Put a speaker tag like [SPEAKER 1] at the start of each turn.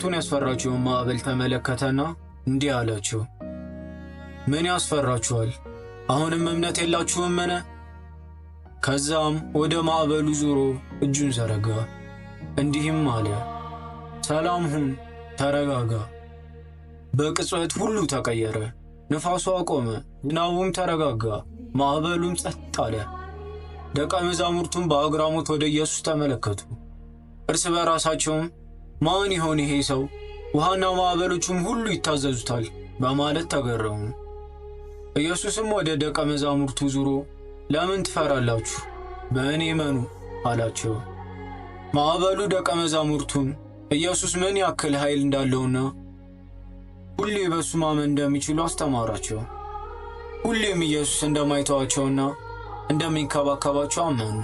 [SPEAKER 1] ሁለቱን ያስፈራቸውን ማዕበል ተመለከተና እንዲህ አላቸው፣ ምን ያስፈራችኋል? አሁንም እምነት የላችሁምን? ከዛም ወደ ማዕበሉ ዞሮ እጁን ዘረጋ፣ እንዲህም አለ፣ ሰላም ሁን፣ ተረጋጋ። በቅጽበት ሁሉ ተቀየረ። ንፋሱ አቆመ፣ ዝናቡም ተረጋጋ፣ ማዕበሉም ጸጥ አለ። ደቀ መዛሙርቱም በአግራሞት ወደ ኢየሱስ ተመለከቱ። እርስ በራሳቸውም ማን ይሆን ይሄ ሰው? ውሃና ማዕበሎቹም ሁሉ ይታዘዙታል በማለት ተገረሙ። ኢየሱስም ወደ ደቀ መዛሙርቱ ዞሮ ለምን ትፈራላችሁ? በእኔ እመኑ አላቸው። ማዕበሉ ደቀ መዛሙርቱን ኢየሱስ ምን ያክል ኃይል እንዳለውና ሁሌ በሱ ማመን እንደሚችሉ አስተማራቸው። ሁሌም ኢየሱስ እንደማይተዋቸውና እንደሚንከባከባቸው አመኑ።